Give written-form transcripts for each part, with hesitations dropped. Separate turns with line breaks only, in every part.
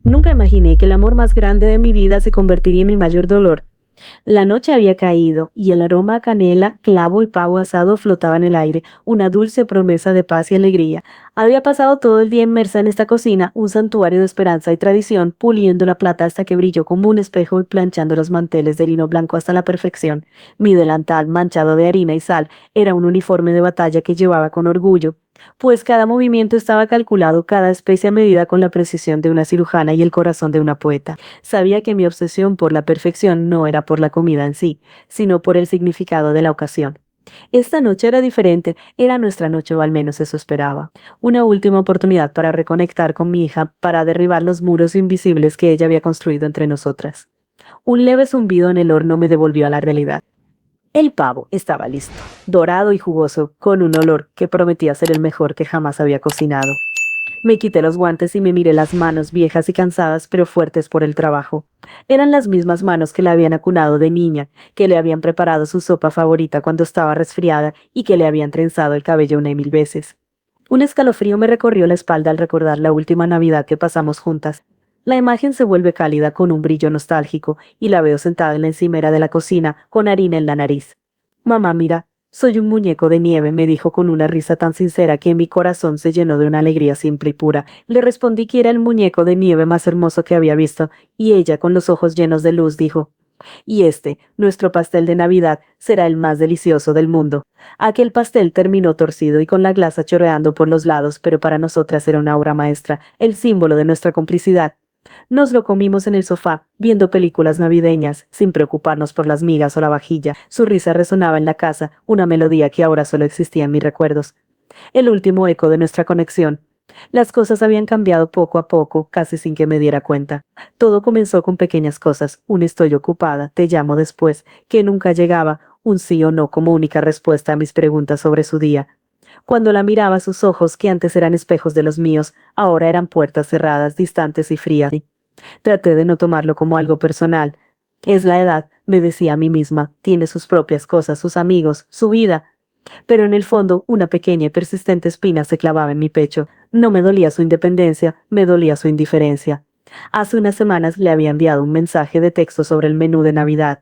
Nunca imaginé que el amor más grande de mi vida se convertiría en mi mayor dolor. La noche había caído y el aroma a canela, clavo y pavo asado flotaba en el aire, una dulce promesa de paz y alegría. Había pasado todo el día inmersa en esta cocina, un santuario de esperanza y tradición, puliendo la plata hasta que brilló como un espejo y planchando los manteles de lino blanco hasta la perfección. Mi delantal, manchado de harina y sal, era un uniforme de batalla que llevaba con orgullo, pues cada movimiento estaba calculado, cada especie medida con la precisión de una cirujana y el corazón de una poeta. Sabía que mi obsesión por la perfección no era por la comida en sí, sino por el significado de la ocasión. Esta noche era diferente, era nuestra noche o al menos eso esperaba. Una última oportunidad para reconectar con mi hija, para derribar los muros invisibles que ella había construido entre nosotras. Un leve zumbido en el horno me devolvió a la realidad. El pavo estaba listo, dorado y jugoso, con un olor que prometía ser el mejor que jamás había cocinado. Me quité los guantes y me miré las manos viejas y cansadas pero fuertes por el trabajo. Eran las mismas manos que la habían acunado de niña, que le habían preparado su sopa favorita cuando estaba resfriada y que le habían trenzado el cabello una y mil veces. Un escalofrío me recorrió la espalda al recordar la última Navidad que pasamos juntas. La imagen se vuelve cálida con un brillo nostálgico y la veo sentada en la encimera de la cocina con harina en la nariz. Mamá, mira, soy un muñeco de nieve, me dijo con una risa tan sincera que mi corazón se llenó de una alegría simple y pura. Le respondí que era el muñeco de nieve más hermoso que había visto, y ella, con los ojos llenos de luz, dijo: y este, nuestro pastel de Navidad, será el más delicioso del mundo. Aquel pastel terminó torcido y con la glasa chorreando por los lados, pero para nosotras era una obra maestra, el símbolo de nuestra complicidad. Nos lo comimos en el sofá, viendo películas navideñas, sin preocuparnos por las migas o la vajilla. Su risa resonaba en la casa, una melodía que ahora solo existía en mis recuerdos. El último eco de nuestra conexión. Las cosas habían cambiado poco a poco, casi sin que me diera cuenta. Todo comenzó con pequeñas cosas, un estoy ocupada, te llamo después, que nunca llegaba, un sí o no como única respuesta a mis preguntas sobre su día. Cuando la miraba, sus ojos, que antes eran espejos de los míos, ahora eran puertas cerradas, distantes y frías. Traté de no tomarlo como algo personal. Es la edad, me decía a mí misma, tiene sus propias cosas, sus amigos, su vida. Pero en el fondo, una pequeña y persistente espina se clavaba en mi pecho. No me dolía su independencia, me dolía su indiferencia. Hace unas semanas le había enviado un mensaje de texto sobre el menú de Navidad.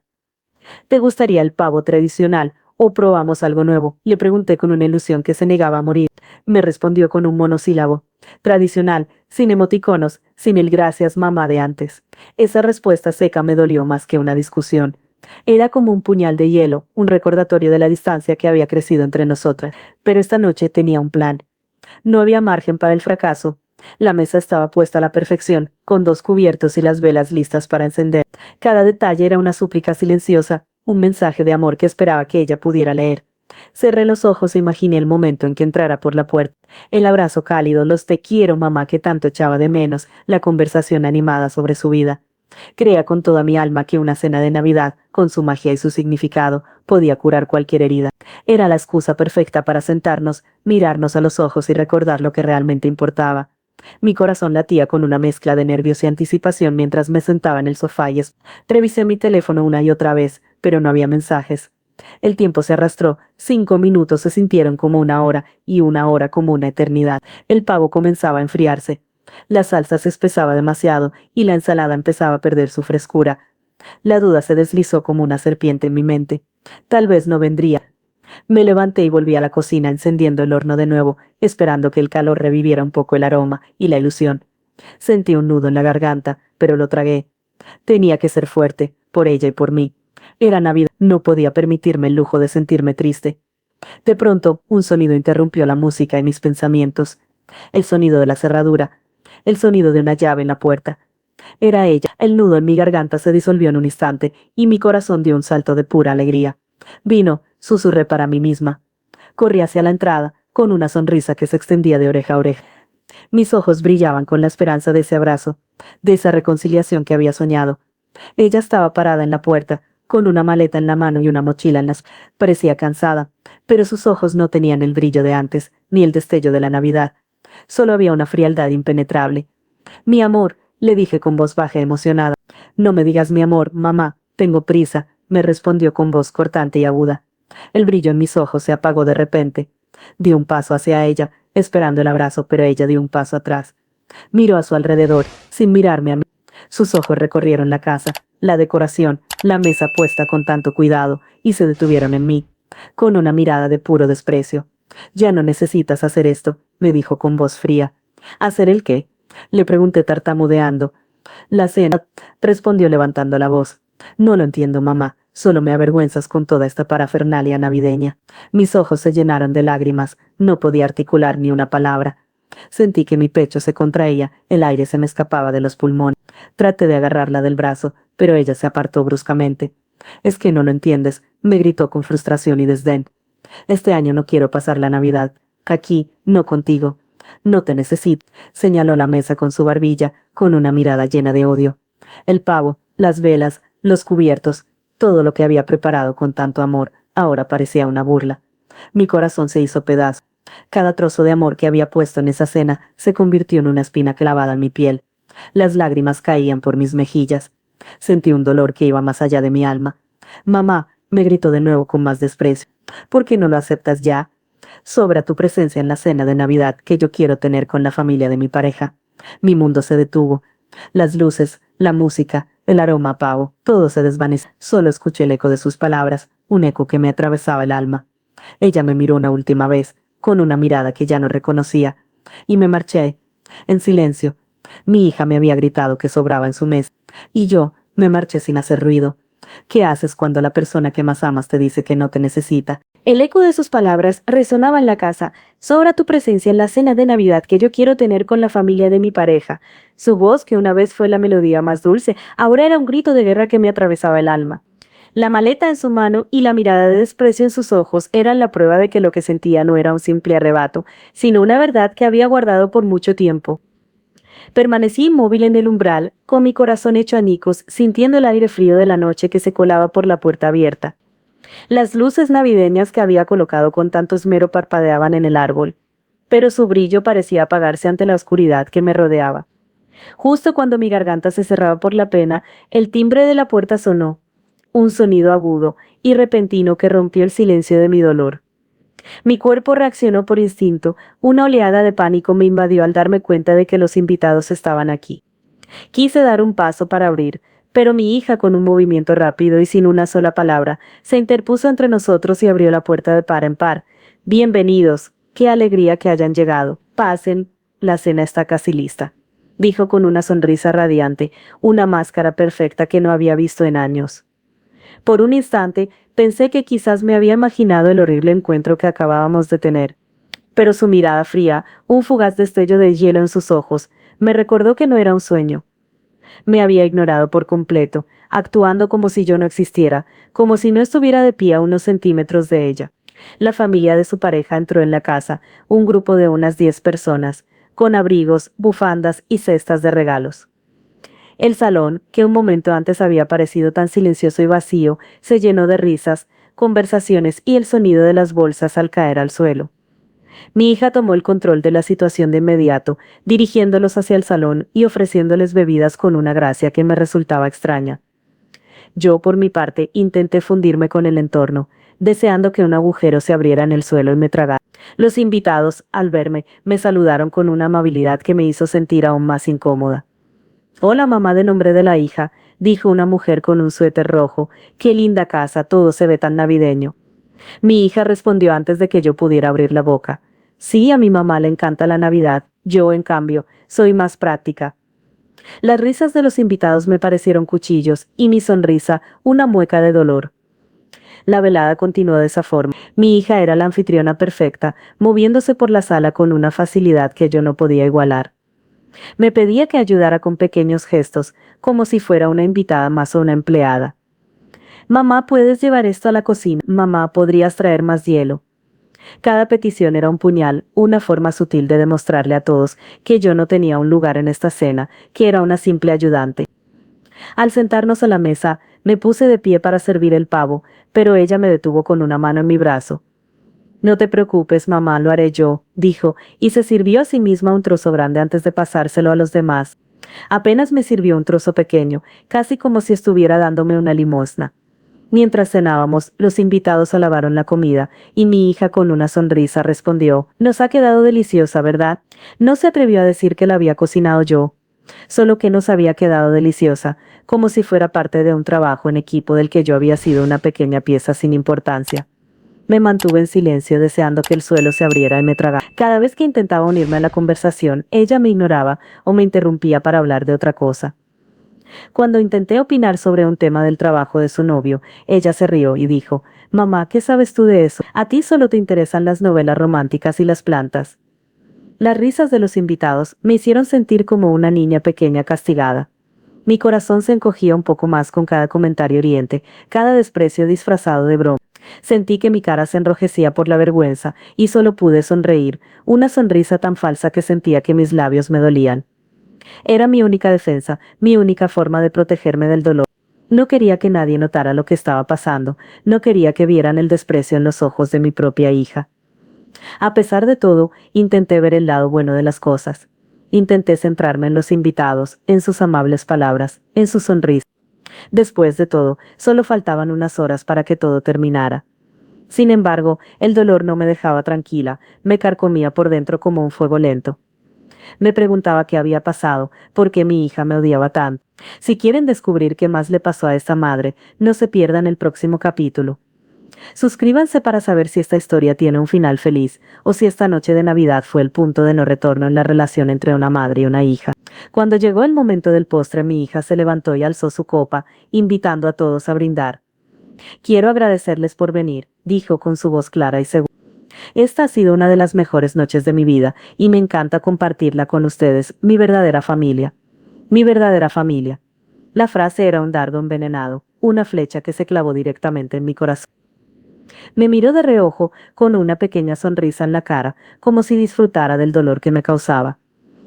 ¿Te gustaría el pavo tradicional o probamos algo nuevo? Le pregunté con una ilusión que se negaba a morir. Me respondió con un monosílabo. Tradicional, sin emoticonos, sin el gracias mamá de antes. Esa respuesta seca me dolió más que una discusión. Era como un puñal de hielo, un recordatorio de la distancia que había crecido entre nosotras. Pero esta noche tenía un plan. No había margen para el fracaso. La mesa estaba puesta a la perfección, con dos cubiertos y las velas listas para encender. Cada detalle era una súplica silenciosa, un mensaje de amor que esperaba que ella pudiera leer. Cerré los ojos e imaginé el momento en que entrara por la puerta. El abrazo cálido, los te quiero mamá que tanto echaba de menos, la conversación animada sobre su vida. Creía con toda mi alma que una cena de Navidad, con su magia y su significado, podía curar cualquier herida. Era la excusa perfecta para sentarnos, mirarnos a los ojos y recordar lo que realmente importaba. Mi corazón latía con una mezcla de nervios y anticipación mientras me sentaba en el sofá y revisé mi teléfono una y otra vez, pero no había mensajes. El tiempo se arrastró, 5 minutos se sintieron como una hora y una hora como una eternidad. El pavo comenzaba a enfriarse. La salsa se espesaba demasiado y la ensalada empezaba a perder su frescura. La duda se deslizó como una serpiente en mi mente. Tal vez no vendría. Me levanté y volví a la cocina encendiendo el horno de nuevo, esperando que el calor reviviera un poco el aroma y la ilusión. Sentí un nudo en la garganta, pero lo tragué. Tenía que ser fuerte, por ella y por mí. Era Navidad, no podía permitirme el lujo de sentirme triste. De pronto, un sonido interrumpió la música y mis pensamientos. El sonido de la cerradura, el sonido de una llave en la puerta. Era ella. El nudo en mi garganta se disolvió en un instante y mi corazón dio un salto de pura alegría. Vino, susurré para mí misma. Corrí hacia la entrada, con una sonrisa que se extendía de oreja a oreja. Mis ojos brillaban con la esperanza de ese abrazo, de esa reconciliación que había soñado. Ella estaba parada en la puerta, con una maleta en la mano y una mochila en las... Parecía cansada, pero sus ojos no tenían el brillo de antes, ni el destello de la Navidad. Solo había una frialdad impenetrable. Mi amor, le dije con voz baja emocionada. No me digas mi amor, mamá, tengo prisa, me respondió con voz cortante y aguda. El brillo en mis ojos se apagó de repente. Di un paso hacia ella, esperando el abrazo, pero ella dio un paso atrás. Miró a su alrededor, sin mirarme a mí. Sus ojos recorrieron la casa, la decoración, la mesa puesta con tanto cuidado, y se detuvieron en mí, con una mirada de puro desprecio. «Ya no necesitas hacer esto», me dijo con voz fría. «¿Hacer el qué?», le pregunté tartamudeando. «La cena», respondió levantando la voz. «No lo entiendo, mamá. Solo me avergüenzas con toda esta parafernalia navideña». Mis ojos se llenaron de lágrimas. No podía articular ni una palabra. Sentí que mi pecho se contraía, el aire se me escapaba de los pulmones. Traté de agarrarla del brazo, pero ella se apartó bruscamente. «Es que no lo entiendes», me gritó con frustración y desdén. «Este año no quiero pasar la Navidad. Aquí, no contigo. No te necesito», señaló la mesa con su barbilla, con una mirada llena de odio. El pavo, las velas, los cubiertos, todo lo que había preparado con tanto amor, ahora parecía una burla. Mi corazón se hizo pedazos. Cada trozo de amor que había puesto en esa cena se convirtió en una espina clavada en mi piel. Las lágrimas caían por mis mejillas. Sentí un dolor que iba más allá de mi alma. «Mamá», me gritó de nuevo con más desprecio, «¿por qué no lo aceptas ya? Sobra tu presencia en la cena de Navidad que yo quiero tener con la familia de mi pareja». Mi mundo se detuvo. Las luces, la música, el aroma a pavo, todo se desvaneció. Solo escuché el eco de sus palabras, un eco que me atravesaba el alma. Ella me miró una última vez, con una mirada que ya no reconocía, y me marché, en silencio. Mi hija me había gritado que sobraba en su mesa, y yo me marché sin hacer ruido. ¿Qué haces cuando la persona que más amas te dice que no te necesita? El eco de sus palabras resonaba en la casa. «Sobra tu presencia en la cena de Navidad que yo quiero tener con la familia de mi pareja». Su voz, que una vez fue la melodía más dulce, ahora era un grito de guerra que me atravesaba el alma. La maleta en su mano y la mirada de desprecio en sus ojos eran la prueba de que lo que sentía no era un simple arrebato, sino una verdad que había guardado por mucho tiempo. Permanecí inmóvil en el umbral, con mi corazón hecho añicos, sintiendo el aire frío de la noche que se colaba por la puerta abierta. Las luces navideñas que había colocado con tanto esmero parpadeaban en el árbol, pero su brillo parecía apagarse ante la oscuridad que me rodeaba. Justo cuando mi garganta se cerraba por la pena, el timbre de la puerta sonó, un sonido agudo y repentino que rompió el silencio de mi dolor. Mi cuerpo reaccionó por instinto, una oleada de pánico me invadió al darme cuenta de que los invitados estaban aquí. Quise dar un paso para abrir, pero mi hija, con un movimiento rápido y sin una sola palabra, se interpuso entre nosotros y abrió la puerta de par en par. «Bienvenidos, qué alegría que hayan llegado. Pasen, la cena está casi lista», dijo con una sonrisa radiante, una máscara perfecta que no había visto en años. Por un instante pensé que quizás me había imaginado el horrible encuentro que acabábamos de tener, pero su mirada fría, un fugaz destello de hielo en sus ojos, me recordó que no era un sueño. Me había ignorado por completo, actuando como si yo no existiera, como si no estuviera de pie a unos centímetros de ella. La familia de su pareja entró en la casa, un grupo de unas 10 personas, con abrigos, bufandas y cestas de regalos. El salón, que un momento antes había parecido tan silencioso y vacío, se llenó de risas, conversaciones y el sonido de las bolsas al caer al suelo. Mi hija tomó el control de la situación de inmediato, dirigiéndolos hacia el salón y ofreciéndoles bebidas con una gracia que me resultaba extraña. Yo, por mi parte, intenté fundirme con el entorno, deseando que un agujero se abriera en el suelo y me tragara. Los invitados, al verme, me saludaron con una amabilidad que me hizo sentir aún más incómoda. «Hola, mamá», de nombre de la hija, dijo una mujer con un suéter rojo. «Qué linda casa, todo se ve tan navideño». Mi hija respondió antes de que yo pudiera abrir la boca. «Sí, a mi mamá le encanta la Navidad. Yo, en cambio, soy más práctica». Las risas de los invitados me parecieron cuchillos y mi sonrisa una mueca de dolor. La velada continuó de esa forma. Mi hija era la anfitriona perfecta, moviéndose por la sala con una facilidad que yo no podía igualar. Me pedía que ayudara con pequeños gestos, como si fuera una invitada más o una empleada. «Mamá, ¿puedes llevar esto a la cocina? Mamá, ¿podrías traer más hielo?». Cada petición era un puñal, una forma sutil de demostrarle a todos que yo no tenía un lugar en esta cena, que era una simple ayudante. Al sentarnos a la mesa, me puse de pie para servir el pavo, pero ella me detuvo con una mano en mi brazo. «No te preocupes, mamá, lo haré yo», dijo, y se sirvió a sí misma un trozo grande antes de pasárselo a los demás. Apenas me sirvió un trozo pequeño, casi como si estuviera dándome una limosna. Mientras cenábamos, los invitados alabaron la comida, y mi hija con una sonrisa respondió, «Nos ha quedado deliciosa, ¿verdad?» No se atrevió a decir que la había cocinado yo, solo que nos había quedado deliciosa, como si fuera parte de un trabajo en equipo del que yo había sido una pequeña pieza sin importancia. Me mantuve en silencio deseando que el suelo se abriera y me tragara. Cada vez que intentaba unirme a la conversación, ella me ignoraba o me interrumpía para hablar de otra cosa. Cuando intenté opinar sobre un tema del trabajo de su novio, ella se rió y dijo, «Mamá, ¿qué sabes tú de eso? A ti solo te interesan las novelas románticas y las plantas». Las risas de los invitados me hicieron sentir como una niña pequeña castigada. Mi corazón se encogía un poco más con cada comentario hiriente, cada desprecio disfrazado de broma. Sentí que mi cara se enrojecía por la vergüenza y solo pude sonreír, una sonrisa tan falsa que sentía que mis labios me dolían. Era mi única defensa, mi única forma de protegerme del dolor. No quería que nadie notara lo que estaba pasando, no quería que vieran el desprecio en los ojos de mi propia hija. A pesar de todo, intenté ver el lado bueno de las cosas. Intenté centrarme en los invitados, en sus amables palabras, en su sonrisa. Después de todo, solo faltaban unas horas para que todo terminara. Sin embargo, el dolor no me dejaba tranquila, me carcomía por dentro como un fuego lento. Me preguntaba qué había pasado, por qué mi hija me odiaba tanto. Si quieren descubrir qué más le pasó a esta madre, no se pierdan el próximo capítulo. Suscríbanse para saber si esta historia tiene un final feliz, o si esta noche de Navidad fue el punto de no retorno en la relación entre una madre y una hija. Cuando llegó el momento del postre, mi hija se levantó y alzó su copa, invitando a todos a brindar. «Quiero agradecerles por venir», dijo con su voz clara y segura. «Esta ha sido una de las mejores noches de mi vida, y me encanta compartirla con ustedes, mi verdadera familia. Mi verdadera familia». La frase era un dardo envenenado, una flecha que se clavó directamente en mi corazón. Me miró de reojo, con una pequeña sonrisa en la cara, como si disfrutara del dolor que me causaba.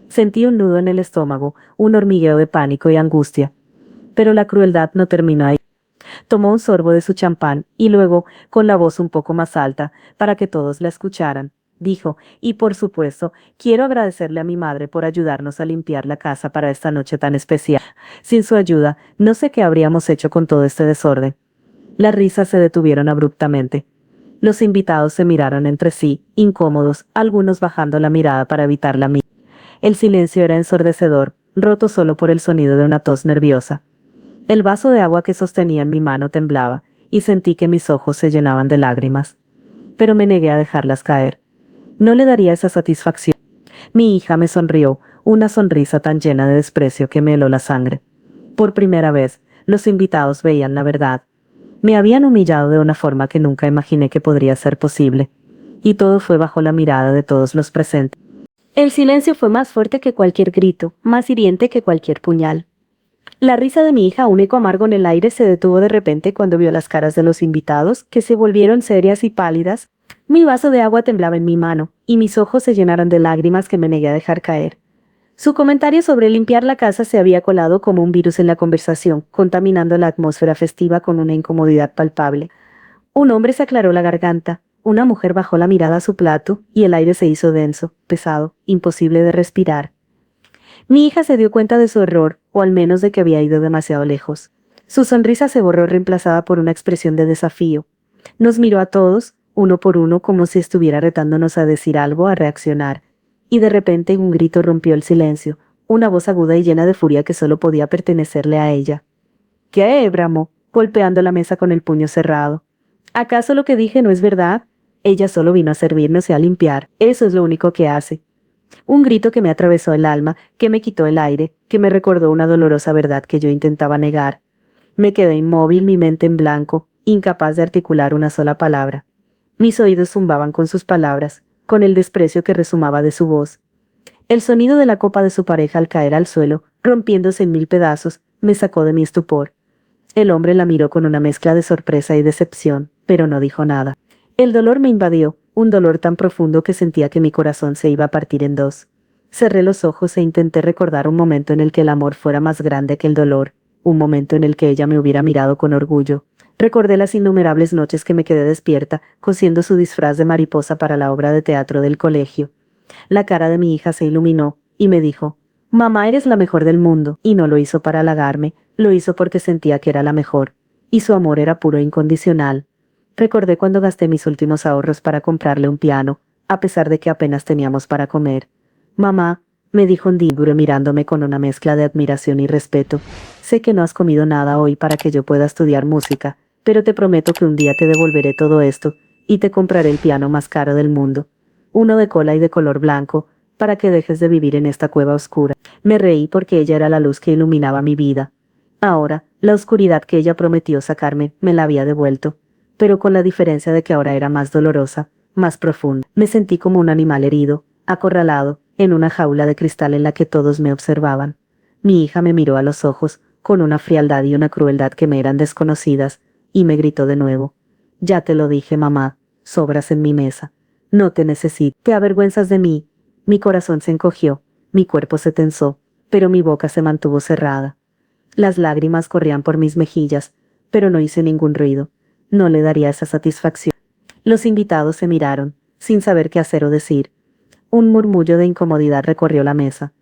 Sentí un nudo en el estómago, un hormigueo de pánico y angustia. Pero la crueldad no terminó ahí. Tomó un sorbo de su champán y luego, con la voz un poco más alta, para que todos la escucharan, dijo, «Y por supuesto, quiero agradecerle a mi madre por ayudarnos a limpiar la casa para esta noche tan especial. Sin su ayuda, no sé qué habríamos hecho con todo este desorden». Las risas se detuvieron abruptamente. Los invitados se miraron entre sí, incómodos, algunos bajando la mirada para evitar la mía. El silencio era ensordecedor, roto solo por el sonido de una tos nerviosa. El vaso de agua que sostenía en mi mano temblaba, y sentí que mis ojos se llenaban de lágrimas. Pero me negué a dejarlas caer. No le daría esa satisfacción. Mi hija me sonrió, una sonrisa tan llena de desprecio que me heló la sangre. Por primera vez, los invitados veían la verdad. Me habían humillado de una forma que nunca imaginé que podría ser posible. Y todo fue bajo la mirada de todos los presentes. El silencio fue más fuerte que cualquier grito, más hiriente que cualquier puñal. La risa de mi hija, un eco amargo en el aire, se detuvo de repente cuando vio las caras de los invitados, que se volvieron serias y pálidas. Mi vaso de agua temblaba en mi mano, y mis ojos se llenaron de lágrimas que me negué a dejar caer. Su comentario sobre limpiar la casa se había colado como un virus en la conversación, contaminando la atmósfera festiva con una incomodidad palpable. Un hombre se aclaró la garganta, una mujer bajó la mirada a su plato, y el aire se hizo denso, pesado, imposible de respirar. Mi hija se dio cuenta de su error, o al menos de que había ido demasiado lejos. Su sonrisa se borró reemplazada por una expresión de desafío. Nos miró a todos, uno por uno, como si estuviera retándonos a decir algo, a reaccionar. Y de repente un grito rompió el silencio, una voz aguda y llena de furia que solo podía pertenecerle a ella. «¿Qué?» bramó, golpeando la mesa con el puño cerrado. «¿Acaso lo que dije no es verdad? Ella solo vino a servirnos y a limpiar, eso es lo único que hace». Un grito que me atravesó el alma, que me quitó el aire, que me recordó una dolorosa verdad que yo intentaba negar. Me quedé inmóvil, mi mente en blanco, incapaz de articular una sola palabra. Mis oídos zumbaban con sus palabras, con el desprecio que resumaba de su voz. El sonido de la copa de su pareja al caer al suelo, rompiéndose en mil pedazos, me sacó de mi estupor. El hombre la miró con una mezcla de sorpresa y decepción, pero no dijo nada. El dolor me invadió, un dolor tan profundo que sentía que mi corazón se iba a partir en dos. Cerré los ojos e intenté recordar un momento en el que el amor fuera más grande que el dolor, un momento en el que ella me hubiera mirado con orgullo. Recordé las innumerables noches que me quedé despierta, cosiendo su disfraz de mariposa para la obra de teatro del colegio. La cara de mi hija se iluminó, y me dijo, «Mamá, eres la mejor del mundo», y no lo hizo para halagarme, lo hizo porque sentía que era la mejor. y su amor era puro e incondicional. Recordé cuando gasté mis últimos ahorros para comprarle un piano, a pesar de que apenas teníamos para comer. Mamá, me dijo un día mirándome con una mezcla de admiración y respeto, sé que no has comido nada hoy para que yo pueda estudiar música, pero te prometo que un día te devolveré todo esto, y te compraré el piano más caro del mundo. Uno de cola y de color blanco, para que dejes de vivir en esta cueva oscura. Me reí porque ella era la luz que iluminaba mi vida. Ahora, la oscuridad que ella prometió sacarme, me la había devuelto, pero con la diferencia de que ahora era más dolorosa, más profunda. Me sentí como un animal herido, acorralado, en una jaula de cristal en la que todos me observaban. Mi hija me miró a los ojos, con una frialdad y una crueldad que me eran desconocidas, y me gritó de nuevo. Ya te lo dije, mamá, sobras en mi mesa. No te necesito. Te avergüenzas de mí. Mi corazón se encogió, mi cuerpo se tensó, pero mi boca se mantuvo cerrada. Las lágrimas corrían por mis mejillas, pero no hice ningún ruido. No le daría esa satisfacción. Los invitados se miraron, sin saber qué hacer o decir. Un murmullo de incomodidad recorrió la mesa.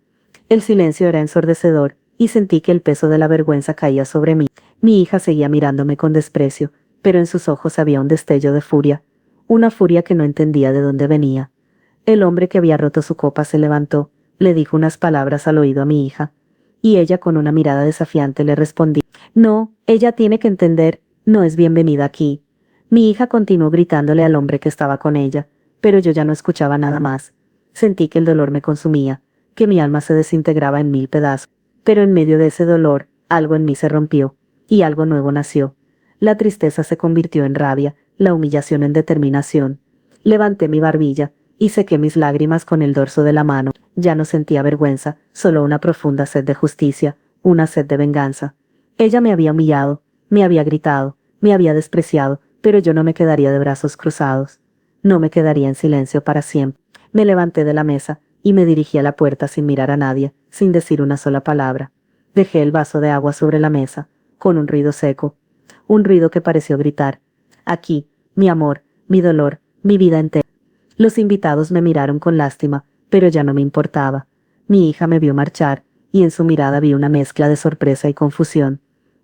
El silencio era ensordecedor, y sentí que el peso de la vergüenza caía sobre mí. Mi hija seguía mirándome con desprecio, pero en sus ojos había un destello de furia, una furia que no entendía de dónde venía. El hombre que había roto su copa se levantó, le dijo unas palabras al oído a mi hija, y ella con una mirada desafiante le respondía. No, ella tiene que entender, no es bienvenida aquí. Mi hija continuó gritándole al hombre que estaba con ella, pero yo ya no escuchaba nada más. Sentí que el dolor me consumía, que mi alma se desintegraba en 1000 pedazos. Pero en medio de ese dolor, algo en mí se rompió, y algo nuevo nació. La tristeza se convirtió en rabia, la humillación en determinación. Levanté mi barbilla, y sequé mis lágrimas con el dorso de la mano. Ya no sentía vergüenza, solo una profunda sed de justicia, una sed de venganza. Ella me había humillado, me había gritado, me había despreciado, pero yo no me quedaría de brazos cruzados. No me quedaría en silencio para siempre. Me levanté de la mesa, y me dirigí a la puerta sin mirar a nadie, sin decir una sola palabra. Dejé el vaso de agua sobre la mesa, con un ruido seco. Un ruido que pareció gritar. Aquí, mi amor, mi dolor, mi vida entera. Los invitados me miraron con lástima, pero ya no me importaba. Mi hija me vio marchar, y en su mirada vi una mezcla de sorpresa y confusión.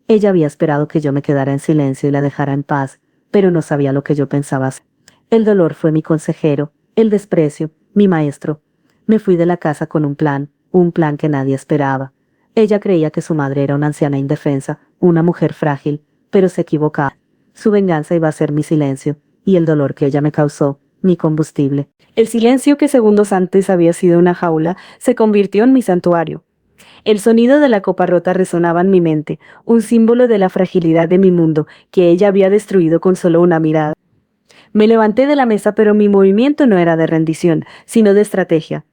Ella había esperado que yo me quedara en silencio y la dejara en paz, pero no sabía lo que yo pensaba hacer. El dolor fue mi consejero, el desprecio, mi maestro. Me fui de la casa con un plan que nadie esperaba. Ella creía que su madre era una anciana indefensa, una mujer frágil, pero se equivocaba. Su venganza iba a ser mi silencio, y el dolor que ella me causó, mi combustible. El silencio que segundos antes había sido una jaula, se convirtió en mi santuario. El sonido de la copa rota resonaba en mi mente, un símbolo de la fragilidad de mi mundo, que ella había destruido con solo una mirada. Me levanté de la mesa, pero mi movimiento no era de rendición, sino de estrategia.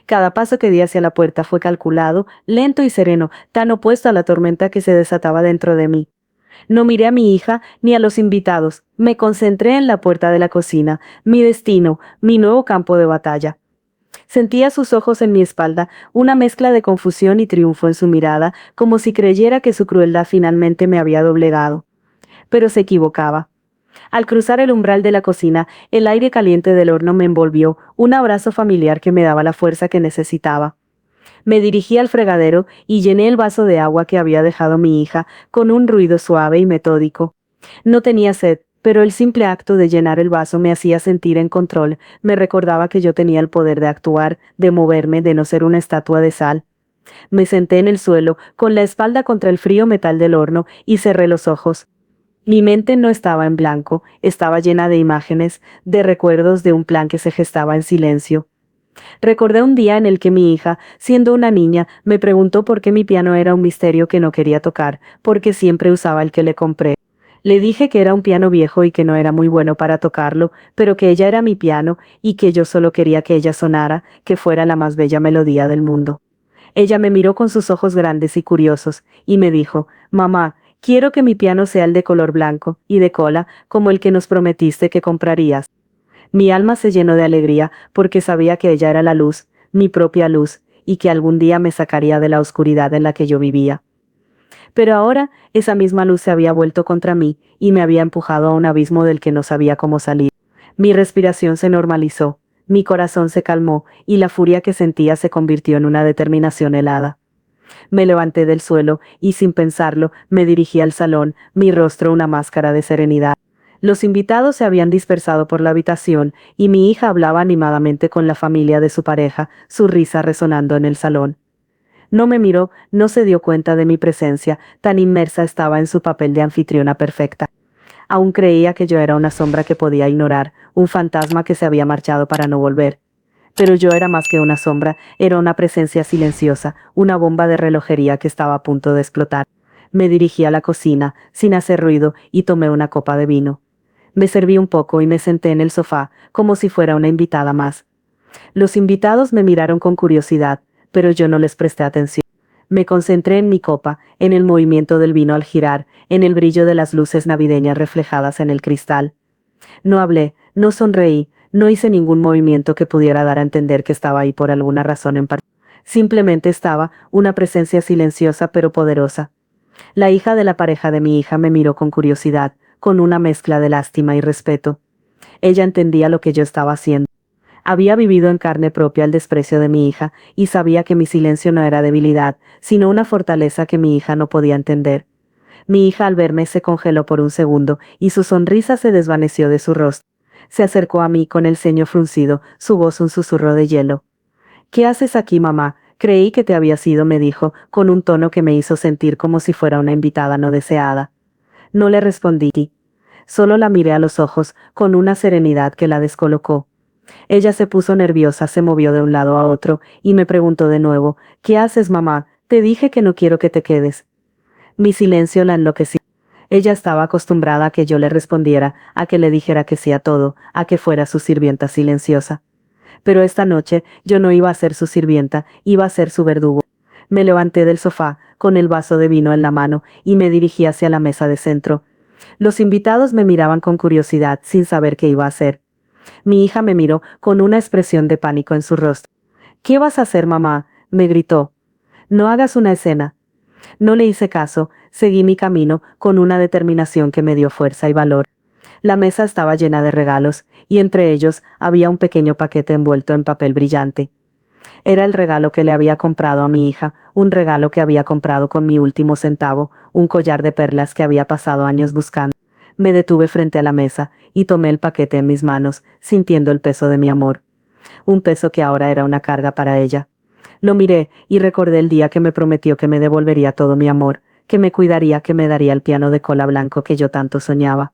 Cada paso que di hacia la puerta fue calculado, lento y sereno, tan opuesto a la tormenta que se desataba dentro de mí. No miré a mi hija ni a los invitados, me concentré en la puerta de la cocina, mi destino, mi nuevo campo de batalla. Sentía sus ojos en mi espalda, una mezcla de confusión y triunfo en su mirada, como si creyera que su crueldad finalmente me había doblegado. Pero se equivocaba. Al cruzar el umbral de la cocina, el aire caliente del horno me envolvió, un abrazo familiar que me daba la fuerza que necesitaba. Me dirigí al fregadero y llené el vaso de agua que había dejado mi hija, con un ruido suave y metódico. No tenía sed, pero el simple acto de llenar el vaso me hacía sentir en control, me recordaba que yo tenía el poder de actuar, de moverme, de no ser una estatua de sal. Me senté en el suelo, con la espalda contra el frío metal del horno, y cerré los ojos. Mi mente no estaba en blanco, estaba llena de imágenes, de recuerdos de un plan que se gestaba en silencio. Recordé un día en el que mi hija, siendo una niña, me preguntó por qué mi piano era un misterio que no quería tocar, porque siempre usaba el que le compré. Le dije que era un piano viejo y que no era muy bueno para tocarlo, pero que ella era mi piano y que yo solo quería que ella sonara, que fuera la más bella melodía del mundo. Ella me miró con sus ojos grandes y curiosos, y me dijo, «Mamá, quiero que mi piano sea el de color blanco y de cola, como el que nos prometiste que comprarías». Mi alma se llenó de alegría, porque sabía que ella era la luz, mi propia luz, y que algún día me sacaría de la oscuridad en la que yo vivía. Pero ahora, esa misma luz se había vuelto contra mí, y me había empujado a un abismo del que no sabía cómo salir. Mi respiración se normalizó, mi corazón se calmó, y la furia que sentía se convirtió en una determinación helada. Me levanté del suelo y sin pensarlo me dirigí al salón, mi rostro una máscara de serenidad. Los invitados se habían dispersado por la habitación y mi hija hablaba animadamente con la familia de su pareja, su risa resonando en el salón. No me miró, no se dio cuenta de mi presencia, tan inmersa estaba en su papel de anfitriona perfecta. Aún creía que yo era una sombra que podía ignorar, un fantasma que se había marchado para no volver. Pero yo era más que una sombra, era una presencia silenciosa, una bomba de relojería que estaba a punto de explotar. Me dirigí a la cocina, sin hacer ruido, y tomé una copa de vino. Me serví un poco y me senté en el sofá, como si fuera una invitada más. Los invitados me miraron con curiosidad, pero yo no les presté atención. Me concentré en mi copa, en el movimiento del vino al girar, en el brillo de las luces navideñas reflejadas en el cristal. No hablé, no sonreí, no hice ningún movimiento que pudiera dar a entender que estaba ahí por alguna razón en particular. Simplemente estaba, una presencia silenciosa pero poderosa. La hija de la pareja de mi hija me miró con curiosidad, con una mezcla de lástima y respeto. Ella entendía lo que yo estaba haciendo. Había vivido en carne propia el desprecio de mi hija, y sabía que mi silencio no era debilidad, sino una fortaleza que mi hija no podía entender. Mi hija al verme se congeló por un segundo, y su sonrisa se desvaneció de su rostro. Se acercó a mí con el ceño fruncido, su voz un susurro de hielo. «¿Qué haces aquí, mamá? Creí que te habías ido», me dijo, con un tono que me hizo sentir como si fuera una invitada no deseada. No le respondí. Solo la miré a los ojos, con una serenidad que la descolocó. Ella se puso nerviosa, se movió de un lado a otro, y me preguntó de nuevo, «¿Qué haces, mamá? Te dije que no quiero que te quedes». Mi silencio la enloqueció. Ella estaba acostumbrada a que yo le respondiera, a que le dijera que sí a todo, a que fuera su sirvienta silenciosa. Pero esta noche yo no iba a ser su sirvienta, iba a ser su verdugo. Me levanté del sofá, con el vaso de vino en la mano, y me dirigí hacia la mesa de centro. Los invitados me miraban con curiosidad, sin saber qué iba a hacer. Mi hija me miró con una expresión de pánico en su rostro. «¿Qué vas a hacer, mamá?», me gritó. «No hagas una escena». No le hice caso, seguí mi camino, con una determinación que me dio fuerza y valor. La mesa estaba llena de regalos, y entre ellos había un pequeño paquete envuelto en papel brillante. Era el regalo que le había comprado a mi hija, un regalo que había comprado con mi último centavo, un collar de perlas que había pasado años buscando. Me detuve frente a la mesa, y tomé el paquete en mis manos, sintiendo el peso de mi amor. Un peso que ahora era una carga para ella. Lo miré, y recordé el día que me prometió que me devolvería todo mi amor, que me cuidaría, que me daría el piano de cola blanco que yo tanto soñaba.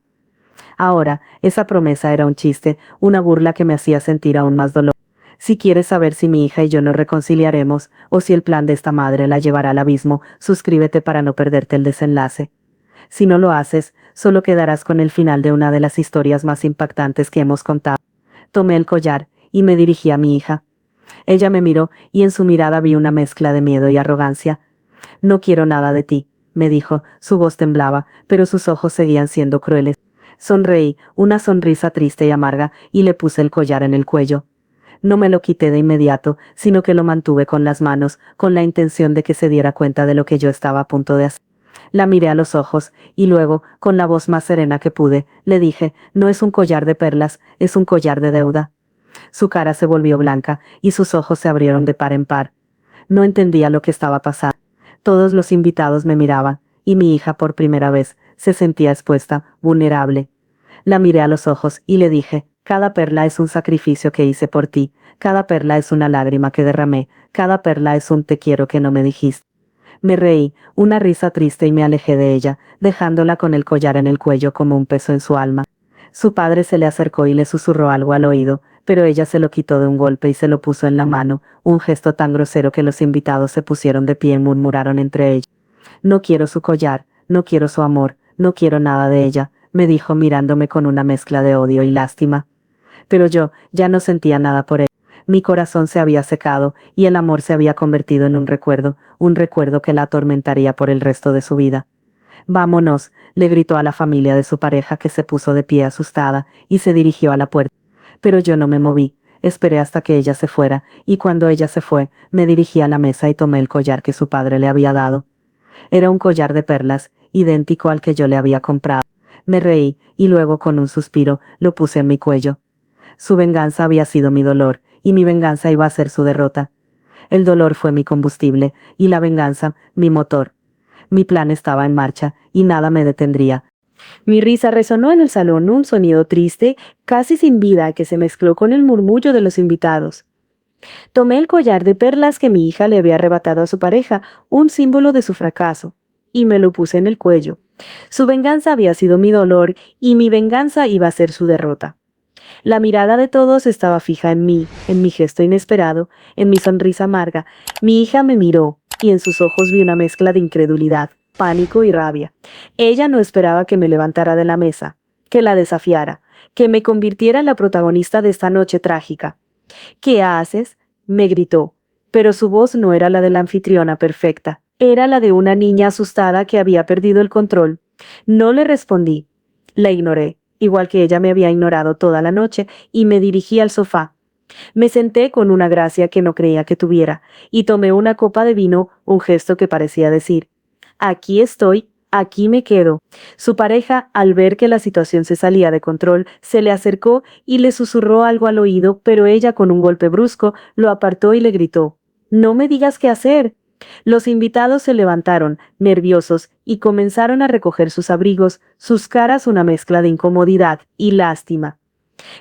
Ahora, esa promesa era un chiste, una burla que me hacía sentir aún más dolor. Si quieres saber si mi hija y yo nos reconciliaremos, o si el plan de esta madre la llevará al abismo, suscríbete para no perderte el desenlace. Si no lo haces, solo quedarás con el final de una de las historias más impactantes que hemos contado. Tomé el collar, y me dirigí a mi hija. Ella me miró, y en su mirada vi una mezcla de miedo y arrogancia. «No quiero nada de ti», me dijo, su voz temblaba, pero sus ojos seguían siendo crueles. Sonreí, una sonrisa triste y amarga, y le puse el collar en el cuello. No me lo quité de inmediato, sino que lo mantuve con las manos, con la intención de que se diera cuenta de lo que yo estaba a punto de hacer. La miré a los ojos, y luego, con la voz más serena que pude, le dije, «No es un collar de perlas, es un collar de deuda». Su cara se volvió blanca, y sus ojos se abrieron de par en par. No entendía lo que estaba pasando. Todos los invitados me miraban, y mi hija por primera vez se sentía expuesta, vulnerable. La miré a los ojos y le dije, «Cada perla es un sacrificio que hice por ti, cada perla es una lágrima que derramé, cada perla es un te quiero que no me dijiste». Me reí, una risa triste, y me alejé de ella, dejándola con el collar en el cuello como un peso en su alma. Su padre se le acercó y le susurró algo al oído, pero ella se lo quitó de un golpe y se lo puso en la mano, un gesto tan grosero que los invitados se pusieron de pie y murmuraron entre ellos. «No quiero su collar, no quiero su amor, no quiero nada de ella», me dijo mirándome con una mezcla de odio y lástima. Pero yo ya no sentía nada por él. Mi corazón se había secado, y el amor se había convertido en un recuerdo que la atormentaría por el resto de su vida. «Vámonos», le gritó a la familia de su pareja, que se puso de pie asustada, y se dirigió a la puerta. Pero yo no me moví, esperé hasta que ella se fuera, y cuando ella se fue, me dirigí a la mesa y tomé el collar que su padre le había dado. Era un collar de perlas, idéntico al que yo le había comprado. Me reí, y luego con un suspiro, lo puse en mi cuello. Su venganza había sido mi dolor, y mi venganza iba a ser su derrota. El dolor fue mi combustible, y la venganza, mi motor. Mi plan estaba en marcha, y nada me detendría. Mi risa resonó en el salón, un sonido triste, casi sin vida, que se mezcló con el murmullo de los invitados. Tomé el collar de perlas que mi hija le había arrebatado a su pareja, un símbolo de su fracaso, y me lo puse en el cuello. Su venganza había sido mi dolor, y mi venganza iba a ser su derrota. La mirada de todos estaba fija en mí, en mi gesto inesperado, en mi sonrisa amarga. Mi hija me miró, y en sus ojos vi una mezcla de incredulidad, pánico y rabia. Ella no esperaba que me levantara de la mesa, que la desafiara, que me convirtiera en la protagonista de esta noche trágica. ¿Qué haces?, me gritó, pero su voz no era la de la anfitriona perfecta, era la de una niña asustada que había perdido el control. No le respondí, la ignoré, igual que ella me había ignorado toda la noche, y me dirigí al sofá. Me senté con una gracia que no creía que tuviera, y tomé una copa de vino, un gesto que parecía decir: aquí estoy, aquí me quedo. Su pareja, al ver que la situación se salía de control, se le acercó y le susurró algo al oído, pero ella, con un golpe brusco, lo apartó y le gritó: no me digas qué hacer. Los invitados se levantaron, nerviosos, y comenzaron a recoger sus abrigos, sus caras una mezcla de incomodidad y lástima.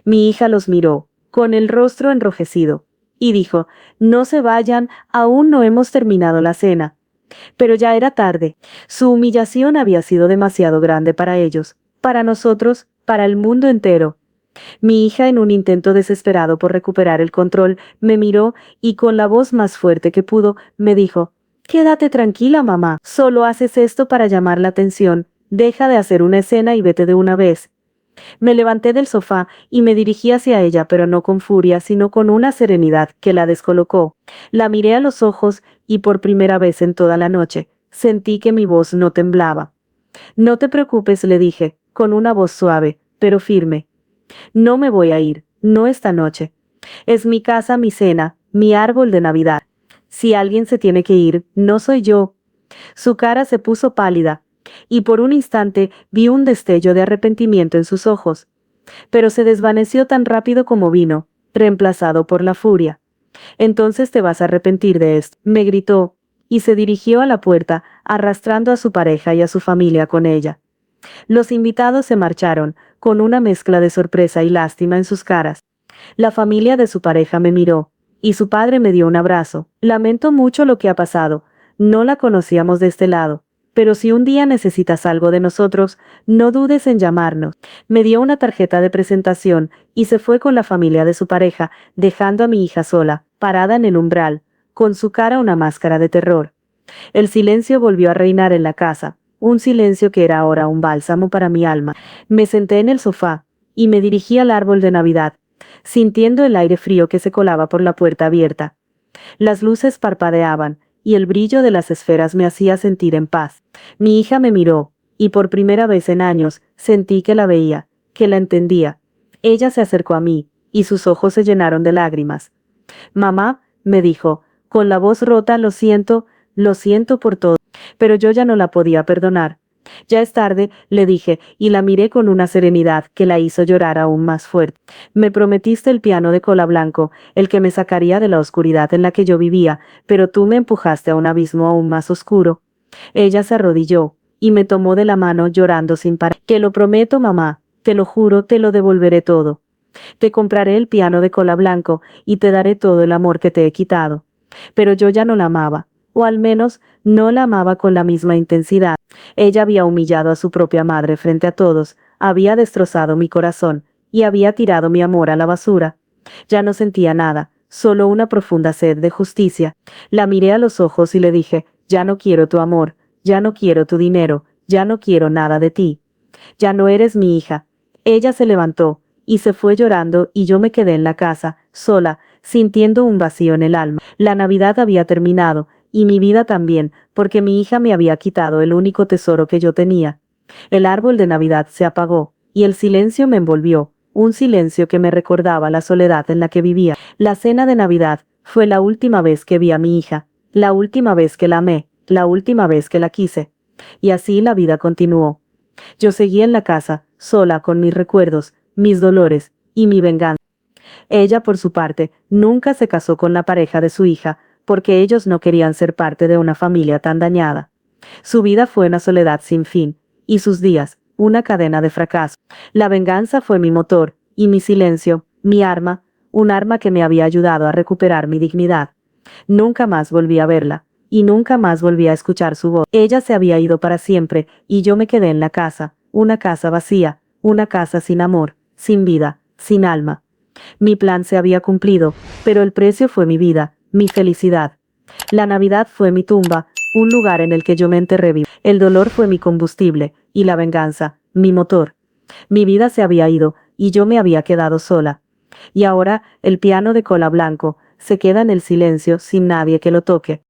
Mi hija los miró, con el rostro enrojecido, y dijo: no se vayan, aún no hemos terminado la cena. Pero ya era tarde. Su humillación había sido demasiado grande para ellos, para nosotros, para el mundo entero. Mi hija, en un intento desesperado por recuperar el control, me miró y, con la voz más fuerte que pudo, me dijo: quédate tranquila, mamá, solo haces esto para llamar la atención. Deja de hacer una escena y vete de una vez. Me levanté del sofá y me dirigí hacia ella, pero no con furia, sino con una serenidad que la descolocó. La miré a los ojos y, por primera vez en toda la noche, sentí que mi voz no temblaba. No te preocupes, le dije, con una voz suave, pero firme. No me voy a ir, no esta noche. Es mi casa, mi cena, mi árbol de Navidad. Si alguien se tiene que ir, no soy yo. Su cara se puso pálida, y por un instante vi un destello de arrepentimiento en sus ojos, pero se desvaneció tan rápido como vino, reemplazado por la furia. Entonces te vas a arrepentir de esto, me gritó, y se dirigió a la puerta, arrastrando a su pareja y a su familia con ella. Los invitados se marcharon, con una mezcla de sorpresa y lástima en sus caras. La familia de su pareja me miró, y su padre me dio un abrazo. Lamento mucho lo que ha pasado, no la conocíamos de este lado, pero si un día necesitas algo de nosotros, no dudes en llamarnos. Me dio una tarjeta de presentación y se fue con la familia de su pareja, dejando a mi hija sola, parada en el umbral, con su cara una máscara de terror. El silencio volvió a reinar en la casa, un silencio que era ahora un bálsamo para mi alma. Me senté en el sofá y me dirigí al árbol de Navidad, sintiendo el aire frío que se colaba por la puerta abierta. Las luces parpadeaban, y el brillo de las esferas me hacía sentir en paz. Mi hija me miró, y por primera vez en años sentí que la veía, que la entendía. Ella se acercó a mí, y sus ojos se llenaron de lágrimas. Mamá, me dijo, con la voz rota: lo siento por todo. Pero yo ya no la podía perdonar. Ya es tarde, le dije, y la miré con una serenidad que la hizo llorar aún más fuerte. Me prometiste el piano de cola blanco, el que me sacaría de la oscuridad en la que yo vivía, pero tú me empujaste a un abismo aún más oscuro. Ella se arrodilló, y me tomó de la mano llorando sin parar. Te lo prometo, mamá, te lo juro, te lo devolveré todo. Te compraré el piano de cola blanco, y te daré todo el amor que te he quitado. Pero yo ya no la amaba, o al menos no la amaba con la misma intensidad. Ella había humillado a su propia madre frente a todos, había destrozado mi corazón, y había tirado mi amor a la basura. Ya no sentía nada, solo una profunda sed de justicia. La miré a los ojos y le dije: ya no quiero tu amor, ya no quiero tu dinero, ya no quiero nada de ti. Ya no eres mi hija. Ella se levantó, y se fue llorando, y yo me quedé en la casa, sola, sintiendo un vacío en el alma. La Navidad había terminado, y mi vida también, porque mi hija me había quitado el único tesoro que yo tenía. El árbol de Navidad se apagó, y el silencio me envolvió, un silencio que me recordaba la soledad en la que vivía. La cena de Navidad fue la última vez que vi a mi hija, la última vez que la amé, la última vez que la quise. Y así la vida continuó. Yo seguí en la casa, sola, con mis recuerdos, mis dolores y mi venganza. Ella, por su parte, nunca se casó con la pareja de su hija, porque ellos no querían ser parte de una familia tan dañada. Su vida fue una soledad sin fin, y sus días, una cadena de fracaso. La venganza fue mi motor, y mi silencio, mi arma, un arma que me había ayudado a recuperar mi dignidad. Nunca más volví a verla, y nunca más volví a escuchar su voz. Ella se había ido para siempre, y yo me quedé en la casa, una casa vacía, una casa sin amor, sin vida, sin alma. Mi plan se había cumplido, pero el precio fue mi vida, mi felicidad. La Navidad fue mi tumba, un lugar en el que yo me enterré vivo. El dolor fue mi combustible, y la venganza, mi motor. Mi vida se había ido, y yo me había quedado sola. Y ahora, el piano de cola blanco, se queda en el silencio sin nadie que lo toque.